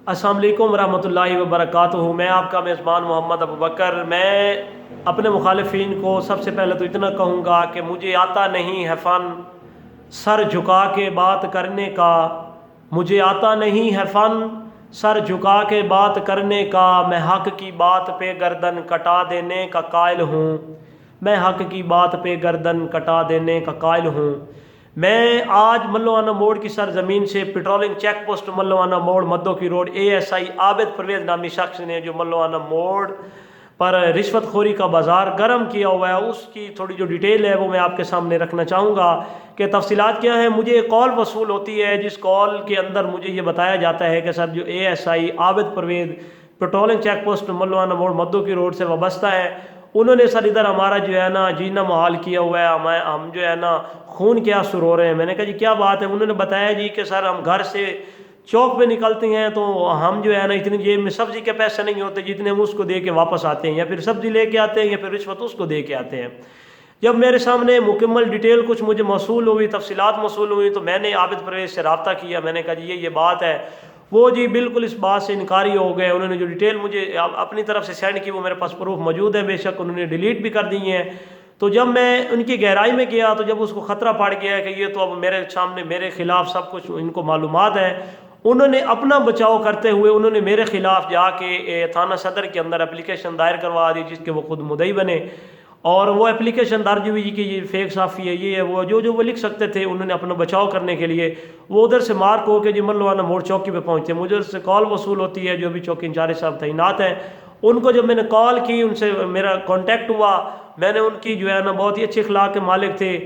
अस्सलाम वालेकुम रहमतुल्लाहि व बरकातुहू। मैं आपका मेज़बान मोहम्मद अबू बकर। मैं अपने मुखालिफिन को सबसे पहले तो इतना कहूँगा कि मुझे आता नहीं है फ़न सर झुका के बात करने का। मुझे आता नहीं है फ़न सर झुका के बात करने का। मैं हक़ की बात पे गर्दन कटा देने का कायल हूँ। मैं हक़ की बात पे गर्दन कटा देने का कायल हूँ। मैं आज मल्लोवाना मोड़ की सरजमीन से पेट्रोलिंग चेक पोस्ट मल्लोवाना मोड़ मद्दो की रोड ASI आबिद परवेज़ नामी शख्स ने जो मल्लोवाना मोड़ पर रिश्वतखोरी का बाज़ार गर्म किया हुआ है, उसकी थोड़ी जो डिटेल है वो मैं आपके सामने रखना चाहूँगा कि तफसीलात क्या है। मुझे एक कॉल वसूल होती है, जिस कॉल के अंदर मुझे ये बताया जाता है कि सर जो ASI Abid Parvez patrolling check post Mallowana मोड़ मद्दो की रोड से वाबस्ता है, उन्होंने सर इधर हमारा जो है ना जीना मुहाल किया हुआ है। हम जो है ना खून के आंसू रो रहे हैं। मैंने कहा जी क्या बात है? उन्होंने बताया जी कि सर हम घर से चौक पे निकलते हैं तो हम जो है ना इतनी जेब में सब्ज़ी के पैसे नहीं होते जितने हम उसको दे के वापस आते हैं, या फिर सब्ज़ी लेके आते हैं या फिर रिश्वत उसको दे के आते हैं। जब मेरे सामने मुकम्मल डिटेल कुछ मुझे मौसूल हुई, तफसीलात मौसूल हुई, तो मैंने आबिद परवेज़ से रब्ता किया। मैंने कहा जी ये बात है। वो जी बिल्कुल इस बात से इनकारी हो गए। उन्होंने जो डिटेल मुझे अपनी तरफ से सेंड की वो मेरे पास प्रूफ मौजूद है, बेशक उन्होंने डिलीट भी कर दी हैं। तो जब मैं उनकी गहराई में गया तो जब उसको ख़तरा पड़ गया कि ये तो अब मेरे सामने मेरे ख़िलाफ़ सब कुछ इनको मालूमात है, उन्होंने अपना बचाव करते हुए उन्होंने मेरे ख़िलाफ़ जाके थाना सदर के अंदर एप्लीकेशन दायर करवा दी, जिसके वो खुद मुद्दई बने। और वो एप्लीकेशन दर्ज हुई कि ये फेक साफ़ी है, ये है वो, जो वो लिख सकते थे उन्होंने अपना बचाव करने के लिए वो उधर से मार्क हो के जी मल्लोवाना मोड़ चौकी पे पहुँचे। मुझे उससे कॉल वसूल होती है, जो भी चौकी इंचार्ज साहब तैनात हैं, उनको जब मैंने कॉल की, उनसे मेरा कॉन्टैक्ट हुआ, मैंने उनकी जो है ना बहुत ही अच्छे अखलाक के मालिक थे,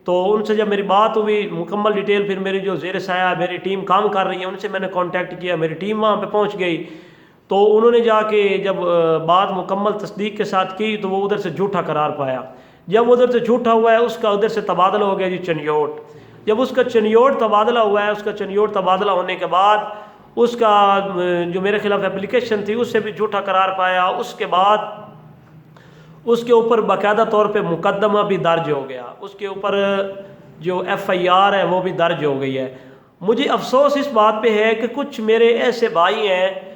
तो उनसे जब मेरी बात हुई मुकम्मल डिटेल, फिर मेरी जो ज़ेर साया मेरी टीम काम कर रही है उनसे मैंने कॉन्टैक्ट किया। मेरी टीम वहाँ पे पहुँच गई तो उन्होंने जाके जब बात मुकम्मल तस्दीक के साथ की तो वो उधर से झूठा करार पाया। जब उधर से झूठा हुआ है उसका उधर से तबादला हो गया जी चनियोट। जब उसका चनियोट तबादला हुआ है, उसका चनियोट तबादला होने के बाद उसका जो मेरे खिलाफ एप्लीकेशन थी उससे भी झूठा करार पाया। उसके बाद उसके ऊपर बाकायदा तौर पे मुकदमा भी दर्ज हो गया, उसके ऊपर जो FIR है वो भी दर्ज हो गई है। मुझे अफसोस इस बात पे है कि कुछ मेरे ऐसे भाई हैं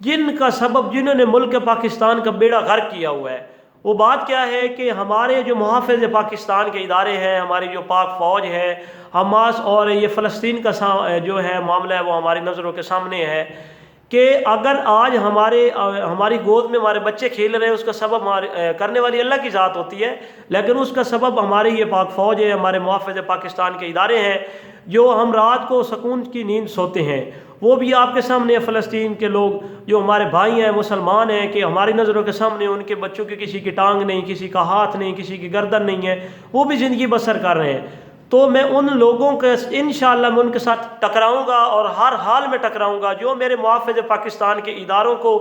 जिनका सबब जिन्होंने मुल्क पाकिस्तान का बेड़ा गर्क किया हुआ है। वो बात क्या है कि हमारे जो मुहाफ़िज़ पाकिस्तान के इदारे हैं, हमारी जो पाक फ़ौज है, हमास और ये फ़लस्तीन का जो है मामला है वो हमारी नज़रों के सामने है कि अगर आज हमारी गोद में हमारे बच्चे खेल रहे हैं, उसका सबब करने वाली अल्लाह की ज़ात होती है, लेकिन उसका सबब हमारी ये पाक फ़ौज है, हमारे मुहाफ़िज़ पाकिस्तान के इदारे हैं, जो हम रात को सुकून की नींद सोते हैं। वो भी आपके सामने फ़लस्तीन के लोग जो हमारे भाई हैं, मुसलमान हैं, कि हमारी नज़रों के सामने उनके बच्चों की किसी की टांग नहीं, किसी का हाथ नहीं, किसी की गर्दन नहीं है, वो भी ज़िंदगी बसर कर रहे हैं। तो मैं उन लोगों के इंशाअल्लाह मैं उनके साथ टकराऊंगा और हर हाल में टकराऊंगा जो मेरे मुहाफ़िज़ पाकिस्तान के इदारों को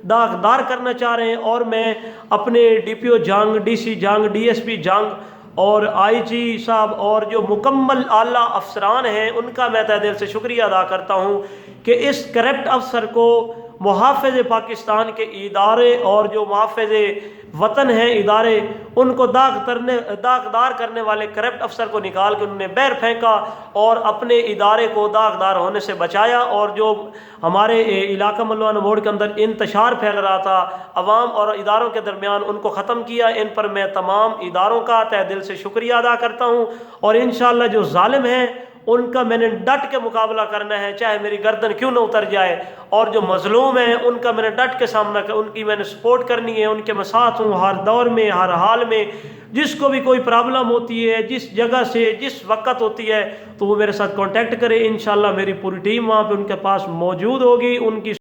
दागदार करना चाह रहे हैं। और मैं अपने DPO जंग, DC जंग, DSP जंग और IG साहब और जो मुकम्मल आला अफसरान हैं उनका मैं तहे दिल से शुक्रिया अदा करता हूँ कि इस करप्ट अफसर को मुहाफ़िज़ पाकिस्तान के इदारे और जो मुहाफ़िज़ वतन हैं इदारे, उनको दागदार करने वाले करप्ट अफसर को निकाल कर उन्होंने बैर फेंका और अपने इदारे को दागदार होने से बचाया। और जो हमारे इलाका मल्लोवाना मोड़ के अंदर इंतशार फैल रहा था अवाम और इदारों के दरमियान, उनको ख़त्म किया। इन पर मैं तमाम इदारों का तहे दिल से शुक्रिया अदा करता हूँ और इंशाअल्लाह जो जालिम हैं उनका मैंने डट के मुकाबला करना है, चाहे मेरी गर्दन क्यों न उतर जाए। और जो मजलूम हैं उनका मैंने डट के सामना कर, उनकी मैंने सपोर्ट करनी है, उनके मैं साथ हूँ हर दौर में, हर हाल में। जिसको भी कोई प्रॉब्लम होती है, जिस जगह से जिस वक्त होती है, तो वो मेरे साथ कांटेक्ट करे। इंशाअल्लाह मेरी पूरी टीम वहाँ पे उनके पास मौजूद होगी। उनकी